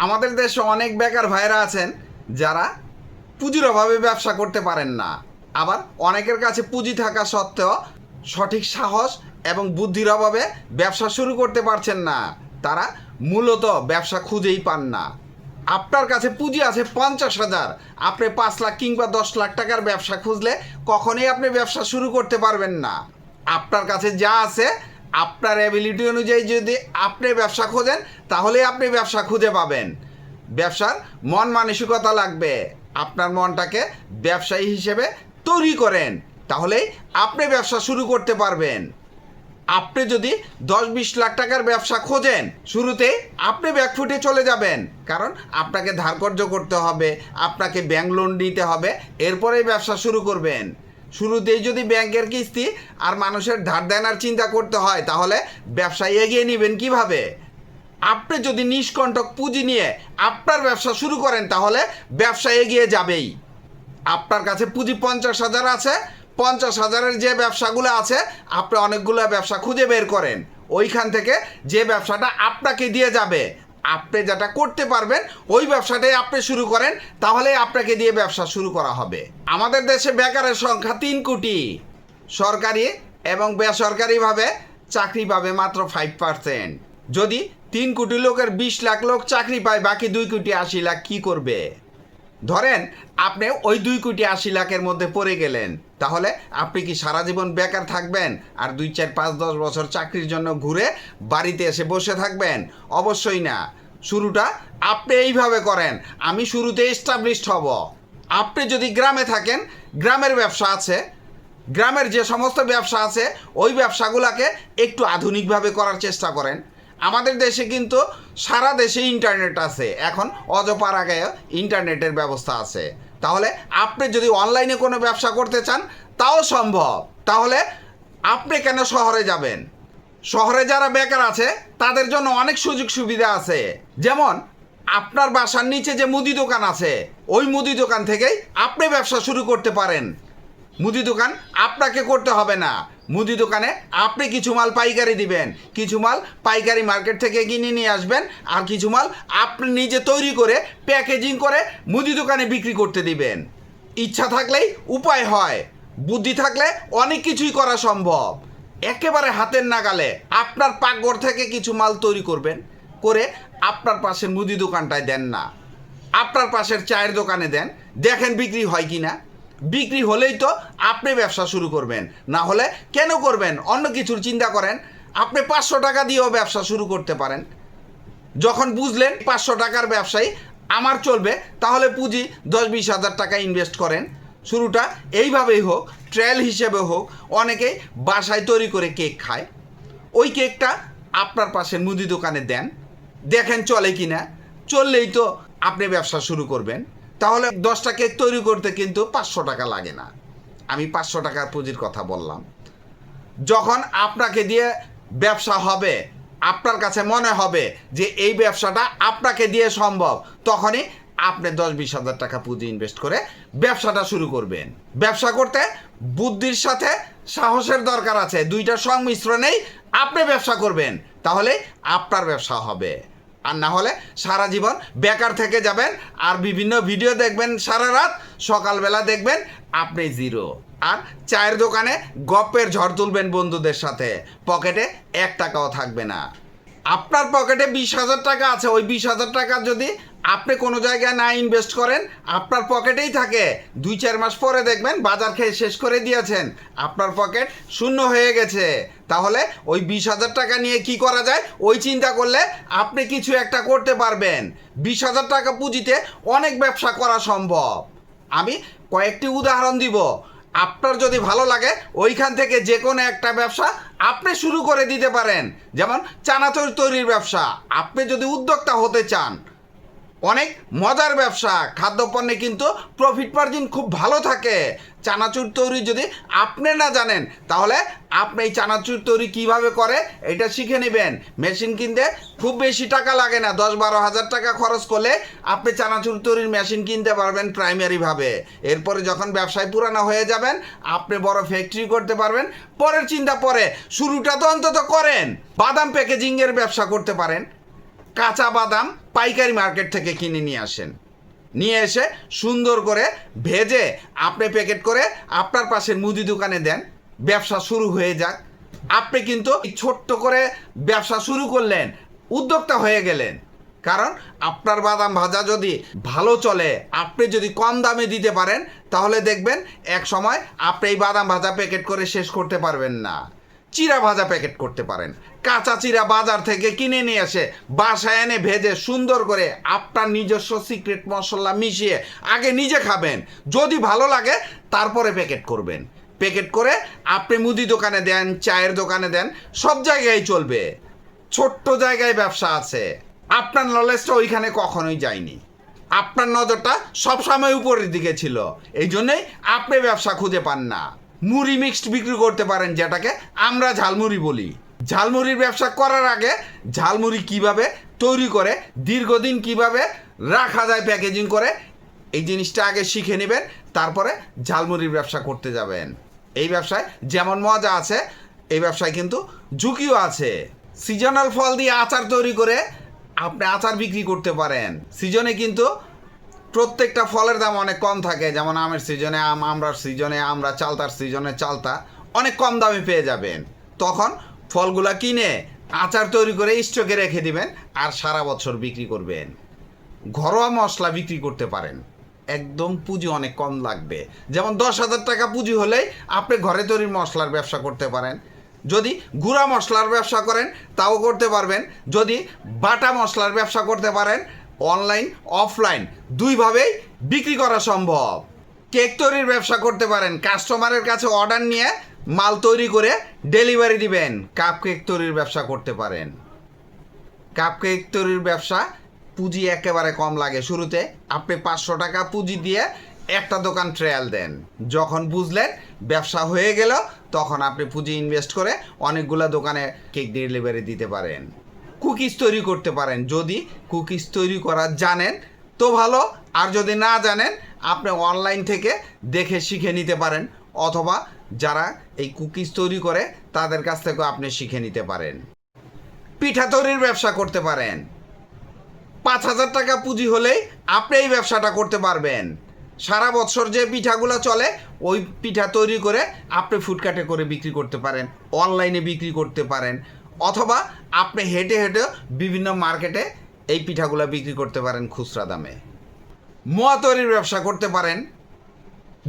আমাদের দেশে অনেক বেকার ভাইরা আছেন যারা পুঁজির অভাবে ব্যবসা করতে পারেন না। আবার অনেকের কাছে পুঁজি থাকা সত্ত্বেও সঠিক সাহস এবং বুদ্ধির অভাবে ব্যবসা শুরু করতে পারছেন না। তারা মূলত ব্যবসা খুঁজেই পান না। আপনার কাছে পুঁজি আছে 50,000, আপনি 5 লাখ কিংবা 10 লাখ টাকার ব্যবসা খুঁজলে কখনোই আপনি ব্যবসা শুরু করতে পারবেন না। আপনার কাছে যা আছে আপনার অ্যাবিলিটি অনুযায়ী যদি আপনি ব্যবসা খোঁজেন তাহলে আপনি ব্যবসা খুঁজে পাবেন। ব্যবসার মন মানসিকতা লাগবে। আপনার মনটাকে ব্যবসায়ী হিসেবে তৈরি করেন, তাহলেই আপনি ব্যবসা শুরু করতে পারবেন। আপনি যদি 10-20 লাখ টাকার ব্যবসা খোঁজেন, শুরুতেই আপনি ব্যাকফুটে চলে যাবেন, কারণ আপনাকে ধার কর্জ করতে হবে, আপনাকে ব্যাংক লোন নিতে হবে, এরপরেই ব্যবসা শুরু করবেন। শুরুতেই যদি ব্যাংকের কিস্তি আর মানুষের ধার দেনার চিন্তা করতে হয়, তাহলে ব্যবসা এগিয়ে নেবেন কিভাবে? আপনি যদি নিষ্কণ্টক পুঁজি নিয়ে আপনার ব্যবসা শুরু করেন, তাহলে ব্যবসা এগিয়ে যাবেই। আপনার কাছে পুঁজি 50,000 আছে, 50,000-এর যে ব্যবসাগুলো আছে আপনি অনেকগুলো ব্যবসা খুঁজে বের করেন। ওইখান থেকে যে ব্যবসাটা আপনাকে দিয়ে যাবে, আপনি যেটা করতে পারবেন ওই ব্যবসাটাই আপনি শুরু করেন, তাহলে আপনাকে দিয়ে ব্যবসা শুরু করা হবে। আমাদের দেশে বেকারের সংখ্যা 3 কোটি। সরকারি এবং বেসরকারিভাবে চাকরি পাবে মাত্র 5%। যদি 3 কোটি লোকের 20 লাখ লোক চাকরি পায়, বাকি 2 কোটি 80 লাখ কী করবে? ধরেন আপনি ওই 2 কোটি 80 লাখের মধ্যে পড়ে গেলেন, তাহলে আপনি কি সারা জীবন বেকার থাকবেন আর 2, 4, 5, 10 বছর চাকরির জন্য ঘুরে বাড়িতে এসে বসে থাকবেন? অবশ্যই না। শুরুটা আপনি এইভাবে করেন, আমি শুরুতে এস্টাবলিশড হব। আপনি যদি গ্রামে থাকেন, গ্রামের ব্যবসা আছে, গ্রামের যে সমস্ত ব্যবসা আছে ওই ব্যবসাগুলোকে একটু আধুনিকভাবে করার চেষ্টা করেন। আমাদের দেশে কিন্তু সারা দেশে ইন্টারনেট আছে, এখন অজপাড়াগাঁয়ে ইন্টারনেটের ব্যবস্থা আছে। তাহলে আপনি যদি অনলাইনে কোনো ব্যবসা করতে চান তাও সম্ভব। তাহলে আপনি কেন শহরে যাবেন? শহরে যারা বেকার আছে তাদের জন্য অনেক সুযোগ সুবিধা আছে। যেমন আপনার বাসার নিচে যে মুদি দোকান আছে, ওই মুদি দোকান থেকেই আপনি ব্যবসা শুরু করতে পারেন। মুদি দোকান আপনাকে করতে হবে না। মুদি দোকানে আপনি কিছু মাল পাইকারি দিবেন, কিছু মাল পাইকারি মার্কেট থেকে কিনে নিয়ে আসবেন, আর কিছু মাল আপনি নিজে তৈরি করে প্যাকেজিং করে মুদি দোকানে বিক্রি করতে দিবেন। ইচ্ছা থাকলেই উপায় হয়, বুদ্ধি থাকলে অনেক কিছুই করা সম্ভব। একেবারে হাতের নাগালে আপনার পাকঘর থেকে কিছু মাল তৈরি করবেন, করে আপনার পাশের মুদি দোকানটায় দেন না, আপনার পাশের চায়ের দোকানে দেন, দেখেন বিক্রি হয় কি না। বিক্রি হলেই তো আপনি ব্যবসা শুরু করবেন, না হলে কেন করবেন? অন্য কিছুর চিন্তা করেন। আপনি 500 টাকা দিয়েও ব্যবসা শুরু করতে পারেন। যখন বুঝলেন 500 টাকার ব্যবসায়ী আমার চলবে, তাহলে পুঁজি 10-20 হাজার টাকা ইনভেস্ট করেন। শুরুটা এইভাবেই হোক, ট্রায়াল হিসেবে হোক। অনেকেই বাসায় তৈরি করে কেক খায়, ওই কেকটা আপনার পাশের মুদি দোকানে দেন, দেখেন চলে কি না। চললেই তো আপনি ব্যবসা শুরু করবেন। তাহলে 10টা কেক তৈরি করতে কিন্তু 500 টাকা লাগে না। আমি 500 টাকার পুঁজির কথা বললাম। যখন আপনাকে দিয়ে ব্যবসা হবে, আপনার কাছে মনে হবে যে এই ব্যবসাটা আপনাকে দিয়ে সম্ভব, তখনই আপনি 10-20 হাজার টাকা পুঁজি ইনভেস্ট করে ব্যবসাটা শুরু করবেন। ব্যবসা করতে বুদ্ধির সাথে সাহসের দরকার আছে, দুইটার সংমিশ্রণেই আপনি ব্যবসা করবেন, তাহলে আপনার ব্যবসা হবে। আর না হলে সারা জীবন বেকার থেকে যাবেন, আর বিভিন্ন ভিডিও দেখবেন সারা রাত, সকালবেলা দেখবেন আপনি জিরো। আর চায়ের দোকানে গপ্পের ঝড় তুলবেন বন্ধুদের সাথে, পকেটে 1 টাকাও থাকবে না। আপনার পকেটে 20,000 টাকা আছে, ওই 20,000 টাকা যদি আপনি কোনো জায়গায় না ইনভেস্ট করেন, আপনার পকেটেই থাকে। 2-4 মাস পরে দেখবেন বাজার খেয়ে শেষ করে দিয়েছেন, আপনার পকেট শূন্য হয়ে গেছে। তাহলে ওই 20,000 টাকা নিয়ে কি করা যায় ওই চিন্তা করলে আপনি কিছু একটা করতে পারবেন। 20,000 টাকা পুঁজিতে অনেক ব্যবসা করা সম্ভব। আমি কয়েকটি উদাহরণ দিব, আপনার যদি ভালো লাগে ওইখান থেকে যে কোনো একটা ব্যবসা আপনি শুরু করে দিতে পারেন। যেমন চানাচুর তৈরির ব্যবসা, আপনি যদি উদ্যোক্তা হতে চান, অনেক মজার ব্যবসা, খাদ্যপণ্যে কিন্তু প্রফিট মার্জিন খুব ভালো থাকে। চানাচুর তৈরি যদি আপনি না জানেন, তাহলে আপনি এই চানাচুর তৈরি কীভাবে করে এটা শিখে নেবেন। মেশিন কিনতে খুব বেশি টাকা লাগে না, 10-12 হাজার টাকা খরচ করলে আপনি চানাচুর তৈরির মেশিন কিনতে পারবেন প্রাইমারিভাবে। এরপরে যখন ব্যবসায় পুরানো হয়ে যাবেন, আপনি বড় ফ্যাক্টরি করতে পারবেন। পরের চিন্তা পরে, শুরুটা তো অন্তত করেন। বাদাম প্যাকেজিংয়ের ব্যবসা করতে পারেন, কাঁচা বাদাম পাইকারি মার্কেট থেকে কিনে নিয়ে আসেন, নিয়ে এসে সুন্দর করে ভেজে আপনি প্যাকেট করে আপনার পাশের মুদি দোকানে দেন, ব্যবসা শুরু হয়ে যাক। আপনি কিন্তু ছোট্ট করে ব্যবসা শুরু করলেন, উদ্যোক্তা হয়ে গেলেন। কারণ আপনার বাদাম ভাজা যদি ভালো চলে, আপনি যদি কম দামে দিতে পারেন, তাহলে দেখবেন এক সময় আপনি এই বাদাম ভাজা প্যাকেট করে শেষ করতে পারবেন না। চিরা ভাজা প্যাকেট করতে পারেন, কাঁচা চিরা বাজার থেকে কিনে নিয়ে এসে বাসায় এনে ভেজে সুন্দর করে আপনার নিজস্ব সিক্রেট মশলা মিশিয়ে আগে নিজে খাবেন, যদি ভালো লাগে তারপরে প্যাকেট করবেন। প্যাকেট করে আপনি মুদি দোকানে দেন, চায়ের দোকানে দেন, সব জায়গায় চলবে। ছোট্ট জায়গায় ব্যবসা আছে, আপনার নলেজটা ওইখানে কখনোই যায়নি, আপনার নজরটা সবসময় উপরের দিকে ছিল, এই জন্যই আপনি ব্যবসা খুঁজে পান না। মুড়ি মিক্সড বিক্রি করতে পারেন, যেটাকে আমরা ঝালমুড়ি বলি। ঝালমুড়ির ব্যবসা করার আগে ঝালমুড়ি কিভাবে তৈরি করে, দীর্ঘদিন কিভাবে রাখা যায় প্যাকেজিং করে, এই জিনিসটা আগে শিখে নেবেন, তারপরে ঝালমুড়ির ব্যবসা করতে যাবেন। এই ব্যবসায় যেমন মজা আছে, এই ব্যবসায় কিন্তু ঝুঁকিও আছে। সিজনাল ফল দিয়ে আচার তৈরি করে আপনি আচার বিক্রি করতে পারেন। সিজনে কিন্তু প্রত্যেকটা ফলের দাম অনেক কম থাকে, যেমন আমের সিজনে আম, আমড়ার সিজনে আমড়া, চালতার সিজনে চালতা, অনেক কম দামে পেয়ে যাবেন। তখন ফলগুলা কিনে আচার তৈরি করে স্টকে রেখে দিবেন আর সারা বছর বিক্রি করবেন। ঘরোয়া মশলা বিক্রি করতে পারেন, একদম পুঁজি অনেক কম লাগবে। যেমন 10,000 টাকা পুঁজি হলেই আপনি ঘরে তৈরি মশলার ব্যবসা করতে পারেন। যদি গুঁড়া মশলার ব্যবসা করেন তাও করতে পারবেন। যদি বাটা মশলার ব্যবসা করতে পারেন, অনলাইন অফলাইন দুইভাবেই বিক্রি করা সম্ভব। কেক তৈরির ব্যবসা করতে পারেন, কাস্টমারের কাছে অর্ডার নিয়ে মাল তৈরি করে ডেলিভারি দিবেন। কাপ কেক তৈরির ব্যবসা করতে পারেন। কাপ কেক তৈরির ব্যবসা পুঁজি একেবারে কম লাগে। শুরুতে আপনি 500 টাকা পুঁজি দিয়ে একটা দোকান ট্রায়াল দেন, যখন বুঝলেন ব্যবসা হয়ে গেল, তখন আপনি পুঁজি ইনভেস্ট করে অনেকগুলো দোকানে কেক ডেলিভারি দিতে পারেন। কুকিজ তৈরি করতে পারেন, যদি কুকিজ তৈরি করা জানেন তো ভালো, আর যদি না জানেন আপনি অনলাইন থেকে দেখে শিখে নিতে পারেন, অথবা যারা এই কুকিজ তৈরি করে তাদের কাছ থেকেও আপনি শিখে নিতে পারেন। পিঠা তৈরির ব্যবসা করতে পারেন, 5,000 টাকা পুঁজি হলেই আপনি এই ব্যবসাটা করতে পারবেন। সারা বছর যে পিঠাগুলো চলে, ওই পিঠা তৈরি করে আপনি ফুডকার্টে করে বিক্রি করতে পারেন, অনলাইনে বিক্রি করতে পারেন, অথবা আপনি হেঁটে হেঁটে বিভিন্ন মার্কেটে এই পিঠাগুলো বিক্রি করতে পারেন খুচরা দামে। মোয়া তৈরির ব্যবসা করতে পারেন,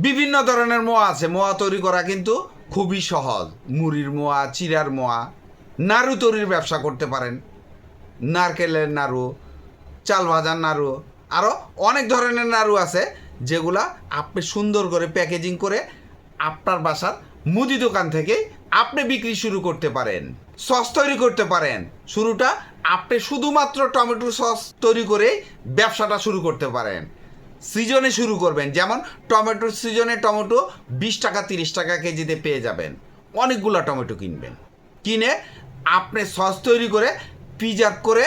বিভিন্ন ধরনের মোয়া আছে। মোয়া তৈরি করা কিন্তু খুবই সহজ। মুড়ির মোয়া, চিড়ার মোয়া। নাড়ু তৈরির ব্যবসা করতে পারেন, নারকেলের নাড়ু, চাল ভাজার নাড়ু, আরও অনেক ধরনের নাড়ু আছে, যেগুলা আপনি সুন্দর করে প্যাকেজিং করে আপনার বাসার মুদি দোকান থেকে আপনি বিক্রি শুরু করতে পারেন। সস তৈরি করতে পারেন, শুরুটা আপনি শুধুমাত্র টমেটো সস তৈরি করে ব্যবসাটা শুরু করতে পারেন। সিজনে শুরু করবেন, যেমন টমেটোর সিজনে টমেটো 20 টাকা 30 টাকা কেজিতে পেয়ে যাবেন। অনেকগুলো টমেটো কিনবেন, কিনে আপনি সস তৈরি করে প্রিজার্ভ করে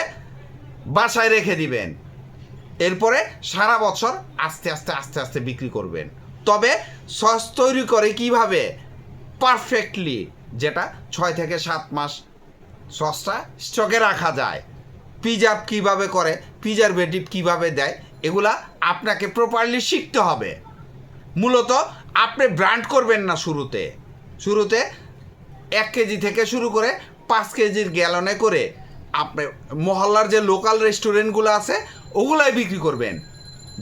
বাসায় রেখে দিবেন। এরপরে সারা বছর আস্তে আস্তে আস্তে আস্তে বিক্রি করবেন। তবে সস তৈরি করে কিভাবে পারফেক্টলি, যেটা 6 থেকে 7 মাস সসটা স্টকে রাখা যায়, প্রিজার্ভ কিভাবে করে, প্রিজারভেটিভ কিভাবে দেয়, এগুলা আপনাকে প্রপারলি শিখতে হবে। মূলত আপনি ব্র্যান্ড করবেন না শুরুতে। 1 কেজি থেকে শুরু করে 5 কেজির গ্যালনে করে আপনি মহল্লার যে লোকাল রেস্টুরেন্টগুলো আছে ওগুলাই বিক্রি করবেন।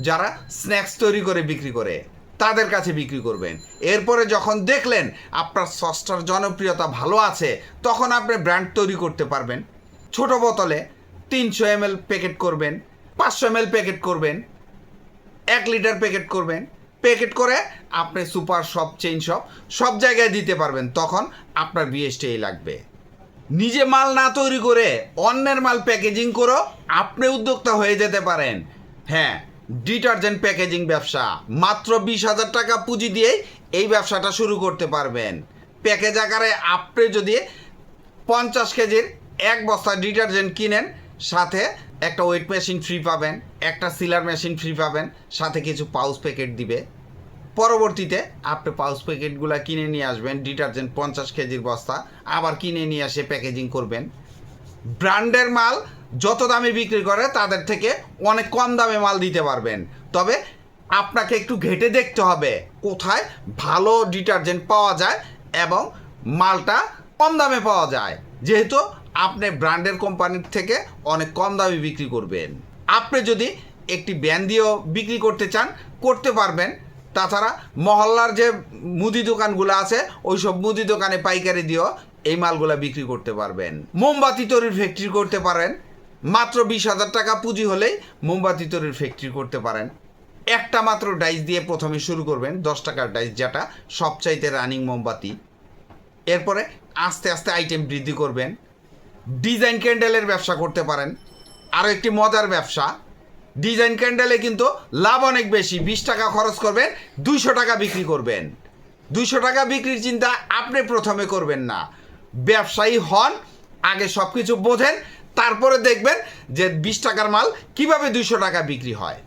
যারা স্ন্যাক্স তৈরি করে বিক্রি করে তাদের কাছে বিক্রি করবেন। এরপরে যখন দেখলেন আপনার সসটার জনপ্রিয়তা ভালো আছে, তখন আপনি ব্র্যান্ড তৈরি করতে পারবেন। ছোট বোতলে 300 ml প্যাকেট করবেন, 500 ml প্যাকেট করবেন, 1 লিটার প্যাকেট করবেন। প্যাকেট করে আপনি সুপার শপ, চেইন শপ সব জায়গায় দিতে পারবেন। তখন আপনার বিএসটিআই লাগবে। নিজে মাল না তৈরি করে অন্যের মাল প্যাকেজিং করে আপনি উদ্যোক্তা হয়ে যেতে পারেন। হ্যাঁ, ডিটারজেন্ট প্যাকেজিং ব্যবসা মাত্র 20,000 টাকা পুঁজি দিয়েই এই ব্যবসাটা শুরু করতে পারবেন। প্যাকেজ আকারে আপনি যদি 50 কেজির 1 বস্তা ডিটারজেন্ট কিনেন, সাথে একটা ওয়েট মেশিন ফ্রি পাবেন, একটা সিলার মেশিন ফ্রি পাবেন, সাথে কিছু পাউচ প্যাকেট দিবে। পরবর্তীতে আপনি পাউচ প্যাকেটগুলো কিনে নিয়ে আসবেন, ডিটারজেন্ট 50 কেজির বস্তা আবার কিনে নিয়ে এসে প্যাকেজিং করবেন। ব্র্যান্ডের মাল যত দামে বিক্রি করে তাদের থেকে অনেক কম দামে মাল দিতে পারবেন। তবে আপনাকে একটু ঘেঁটে দেখতে হবে কোথায় ভালো ডিটারজেন্ট পাওয়া যায় এবং মালটা কম দামে পাওয়া যায়, যেহেতু আপনি ব্র্যান্ডের কোম্পানির থেকে অনেক কম দামে বিক্রি করবেন। আপনি যদি একটি ব্যান দিয়েও বিক্রি করতে চান করতে পারবেন। তাছাড়া মহল্লার যে মুদি দোকানগুলো আছে ওই সব মুদি দোকানে পাইকারি দিয়েও এই মালগুলা বিক্রি করতে পারবেন। মোমবাতি তৈরির ফ্যাক্টরি করতে পারেন, মাত্র 20,000 টাকা পুঁজি হলেই মোমবাতি তৈরির ফ্যাক্টরি করতে পারেন। একটা মাত্র ডাইস দিয়ে প্রথমে শুরু করবেন, 10 টাকার ডাইস, যেটা সবচাইতে রানিং মোমবাতি। এরপরে আস্তে আস্তে আইটেম বৃদ্ধি করবেন। ডিজাইন ক্যান্ডেলের ব্যবসা করতে পারেন, আরও একটি মজার ব্যবসা। ডিজাইন ক্যান্ডেলে কিন্তু লাভ অনেক বেশি। 20 টাকা খরচ করবেন, 200 টাকা বিক্রি করবেন। 200 টাকা বিক্রির চিন্তা আপনি প্রথমে করবেন না। ব্যবসায়ী হন, আগে সব কিছু বোঝেন, তারপরে দেখবেন যে 20 টাকার মাল কিভাবে 200 টাকা বিক্রি হয়।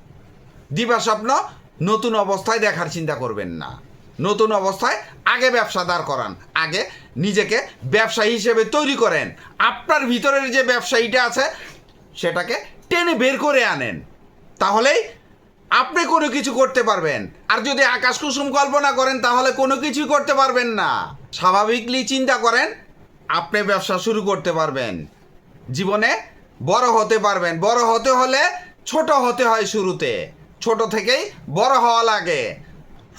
দিবা স্বপ্ন নতুন অবস্থায় দেখার চিন্তা করবেন না। নতুন অবস্থায় আগে ব্যবসা দাঁড় করান, আগে নিজেকে ব্যবসায়ী হিসেবে তৈরি করেন। আপনার ভিতরের যে ব্যবসায়ীটা আছে সেটাকে টেনে বের করে আনেন, তাহলেই আপনি কোনো কিছু করতে পারবেন। আর যদি আকাশ কুসুম কল্পনা করেন তাহলে কোনো কিছুই করতে পারবেন না। স্বাভাবিকলি চিন্তা করেন, আপনি ব্যবসা শুরু করতে পারবেন, জীবনে বড় হতে পারবেন। বড় হতে হলে ছোট হতে হয় শুরুতে, ছোট থেকেই বড় হওয়া লাগে।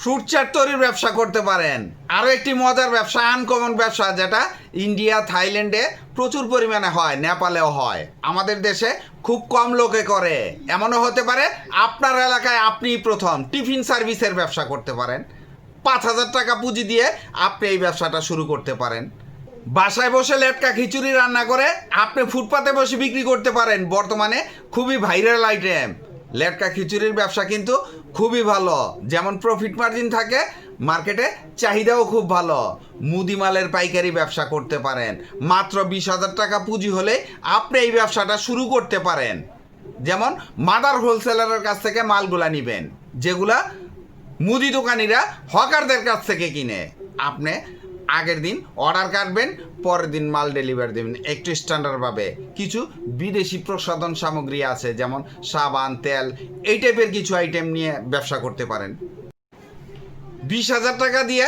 ফ্রুট চাট তৈরির ব্যবসা করতে পারেন, আরও একটি মজার ব্যবসা, আনকমন ব্যবসা, যেটা ইন্ডিয়া থাইল্যান্ডে প্রচুর পরিমাণে হয়, নেপালেও হয়, আমাদের দেশে খুব কম লোকে করে। এমনও হতে পারে আপনার এলাকায় আপনিই প্রথম। টিফিন সার্ভিসের ব্যবসা করতে পারেন, 5,000 টাকা পুঁজি দিয়ে আপনি এই ব্যবসাটা শুরু করতে পারেন। বাসায় বসে লেটকা খিচুড়ি রান্না করে আপনি ফুটপাতে বসে বিক্রি করতে পারেন। বর্তমানে খুবই ভাইরাল আইটেম লেটকা খিচুড়ির ব্যবসা, কিন্তু খুবই ভালো, যেমন প্রফিট মার্জিন থাকে, মার্কেটে চাহিদাও খুব ভালো। মুদি মালের পাইকারি ব্যবসা করতে পারেন, মাত্র 20,000 টাকা পুঁজি হলে আপনি এই ব্যবসাটা শুরু করতে পারেন। যেমন মাদার হোলসেলারের কাছ থেকে মালগুলা নেবেন, যেগুলা মুদি দোকানিরা হকারদের কাছ থেকে কিনে। আপনি আগের দিন অর্ডার কাটবেন, পরের দিন মাল ডেলিভারি দেবেন একটু স্ট্যান্ডার্ডভাবে। কিছু বিদেশি প্রসাধন সামগ্রী আছে, যেমন সাবান, তেল, এই টাইপের কিছু আইটেম নিয়ে ব্যবসা করতে পারেন। 20,000 টাকা দিয়ে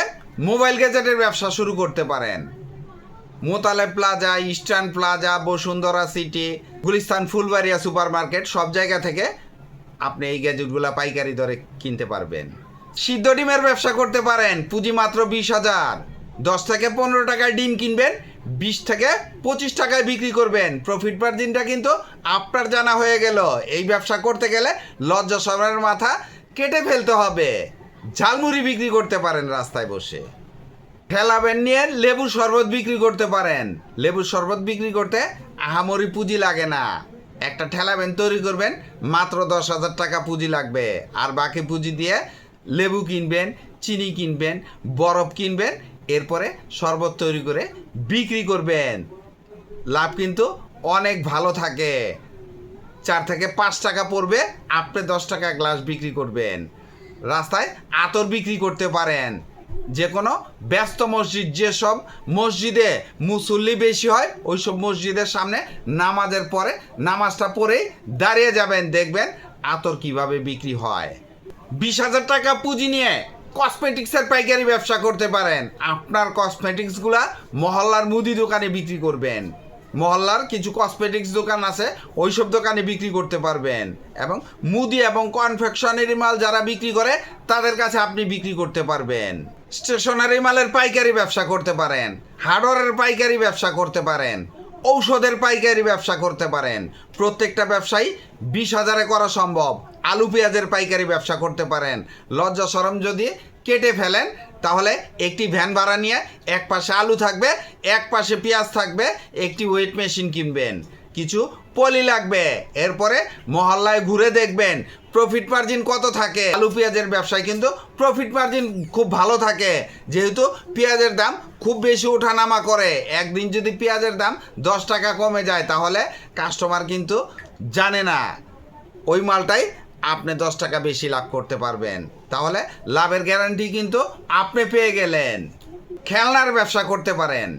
মোবাইল গ্যাজেটের ব্যবসা শুরু করতে পারেন। Motaleb plaza, eastern plaza, Bashundhara city, Gulistan, Phulbaria super market, সব জায়গা থেকে আপনি এই গ্যাজেটগুলো পাইকারি দরে কিনতে পারবেন। সিদ্ধ ডিমের ব্যবসা করতে পারেন, পুঁজি মাত্র 20,000। 10 থেকে 15 টাকায় ডিম কিনবেন, 20 থেকে 25 টাকায় বিক্রি করবেন। প্রফিট মার্জিনটা কিন্তু আপনার জানা হয়ে গেল। এই ব্যবসা করতে গেলে লজ্জা শরমের মাথা কেটে ফেলতে হবে। ঝালমুড়ি বিক্রি করতে পারেন রাস্তায় বসে। ঠেলাবেন নিয়ে লেবুর শরবত বিক্রি করতে পারেন। লেবুর শরবত বিক্রি করতে আহামরি পুঁজি লাগে না। একটা ঠেলাবেন তৈরি করবেন, মাত্র 10,000 টাকা পুঁজি লাগবে। আর বাকি পুঁজি দিয়ে লেবু কিনবেন, চিনি কিনবেন, বরফ কিনবেন, এরপরে শরবত তৈরি করে বিক্রি করবেন। লাভ কিন্তু অনেক ভালো থাকে। 4 থেকে 5 টাকা পড়বে, আপনি 10 টাকা গ্লাস বিক্রি করবেন। রাস্তায় আতর বিক্রি করতে পারেন। যে কোনো ব্যস্ত মসজিদ, যেসব মসজিদে মুসল্লি বেশি হয় ওই সব মসজিদের সামনে নামাজের পরে নামাজটা পড়েই দাঁড়িয়ে যাবেন, দেখবেন আতর কিভাবে বিক্রি হয়। 20,000 টাকা পুঁজি নিয়ে কসমেটিক্সের পাইকারি ব্যবসা করতে পারেন। আপনার কসমেটিক্সগুলা মহল্লার মুদি দোকানে বিক্রি করবেন। মহল্লার কিছু কসমেটিক্স দোকান আছে, ওই সব দোকানে বিক্রি করতে পারবেন। এবং মুদি এবং কনফেকশনারি মাল যারা বিক্রি করে তাদের কাছে আপনি বিক্রি করতে পারবেন। স্টেশনারি মালের পাইকারি ব্যবসা করতে পারেন, হার্ডওয়্যারের পাইকারি ব্যবসা করতে পারেন, ঔষধের পাইকারি ব্যবসা করতে পারেন। প্রত্যেকটা ব্যবসায়ী 20,000-এ করা সম্ভব। আলু পেঁয়াজের পাইকারি ব্যবসা করতে পারেন। লজ্জা শরম যদি কেটে ফেলেন তাহলে একটি ভ্যান ভাড়া নিয়ে এক পাশে আলু থাকবে, এক পাশে পেঁয়াজ থাকবে, একটি ওয়েট মেশিন কিনবেন, কিছু পলি লাগবে, এরপরে মহল্লায় ঘুরে দেখবেন প্রফিট মার্জিন কত থাকে। আলু পেঁয়াজের ব্যবসায় কিন্তু প্রফিট মার্জিন খুব ভালো থাকে, যেহেতু পেঁয়াজের দাম খুব বেশি ওঠানামা করে। একদিন যদি পেঁয়াজের দাম 10 টাকা কমে যায় তাহলে কাস্টমার কিন্তু জানে না, ওই মালটাই আপনি 10 টাকা বেশি লাভ করতে পারবেন। তাহলে লাভের গ্যারান্টি কিন্তু আপনি পেয়ে গেলেন। খেলনার ব্যবসা করতে পারেন।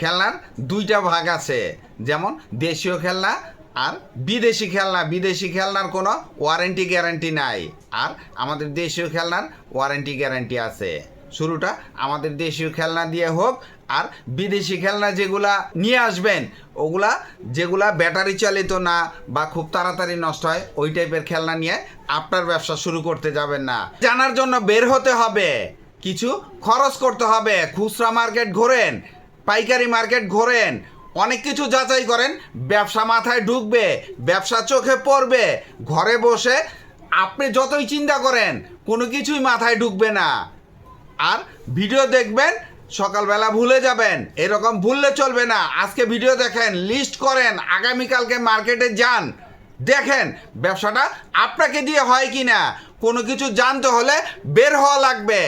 খেলনার 2টা ভাগ আছে, যেমন দেশীয় খেলনা আর বিদেশি খেলনার কোনো ওয়ারেন্টি গ্যারান্টি নাই, আর আমাদের দেশীয় খেলনার ওয়ারেন্টি গ্যারান্টি আছে। শুরুটা আমাদের দেশীয় খেলনা দিয়ে হোক, আর বিদেশি খেলনা যেগুলা নিয়ে আসবেন ওগুলা যেগুলা ব্যাটারি চালিত না বা খুব তাড়াতাড়ি নষ্ট হয় ওই টাইপের খেলনা নিয়ে আপনার ব্যবসা শুরু করতে যাবেন না। জানার জন্য বের হতে হবে, কিছু খরচ করতে হবে, খুচরা মার্কেট ঘোরেন, পাইকারি মার্কেট ঘোরেন, অনেক কিছু যাচাই করেন, ব্যবসা মাথায় ঢুকবে, ব্যবসা চোখে পড়বে। ঘরে বসে আপনি যতই চিন্তা করেন কোনো কিছুই মাথায় ঢুকবে না। আর ভিডিও দেখবেন, সকালবেলা ভুলে যাবেন, এরকম ভুললে চলবে না। আজকে ভিডিও দেখেন, লিস্ট করেন, আগামীকালকে মার্কেটে যান, দেখেন ব্যবসাটা আপনাকে দিয়ে হয় কি না। কোনো কিছু জানতে হলে বের হওয়া লাগবে,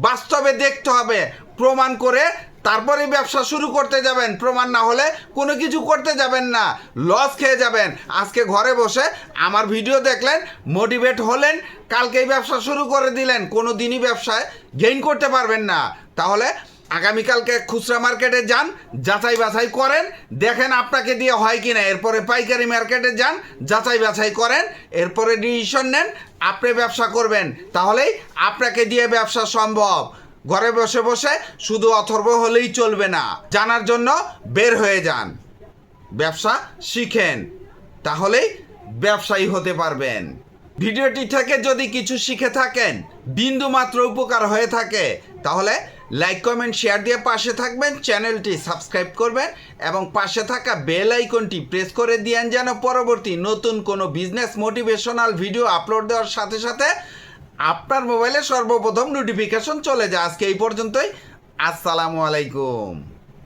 বাস্তবে দেখতে হবে, প্রমাণ করে তারপরে ব্যবসা শুরু করতে যাবেন। প্রমাণ না হলে কোনো কিছু করতে যাবেন না, লস খেয়ে যাবেন। আজকে ঘরে বসে আমার ভিডিও দেখলেন, মোটিভেট হলেন, কালকেই ব্যবসা শুরু করে দিলেন, কোনো দিনই ব্যবসায় গেইন করতে পারবেন না। তাহলে আগামীকালকে খুচরা মার্কেটে যান, যাচাই বাছাই করেন, দেখেন আপনাকে দিয়ে হয় কি না। এরপরে পাইকারি মার্কেটে যান, যাচাই বাছাই করেন, এরপরে ডিসিশন নেন আপনি ব্যবসা করবেন। তাহলেই আপনাকে দিয়ে ব্যবসা সম্ভব। ঘরে বসে বসে শুধু অথর্ব হলেই চলবে না, জানার জন্য বের হয়ে যান, ব্যবসা শিখেন, তাহলেই ব্যবসায়ী হতে পারবেন। ভিডিওটি থেকে যদি কিছু শিখে থাকেন, বিন্দু মাত্র উপকার হয়ে থাকে, তাহলে লাইক কমেন্ট শেয়ার দিয়ে পাশে থাকবেন, চ্যানেলটি সাবস্ক্রাইব করবেন এবং পাশে থাকা বেল আইকনটি প্রেস করে দিয়েন, যেন পরবর্তী নতুন কোনো বিজনেস মোটিভেশনাল ভিডিও আপলোড দেওয়ার সাথে সাথে আপনার মোবাইলে সর্বপ্রথম নোটিফিকেশন চলে যায়। আজকে এই পর্যন্তই। আসসালামু আলাইকুম।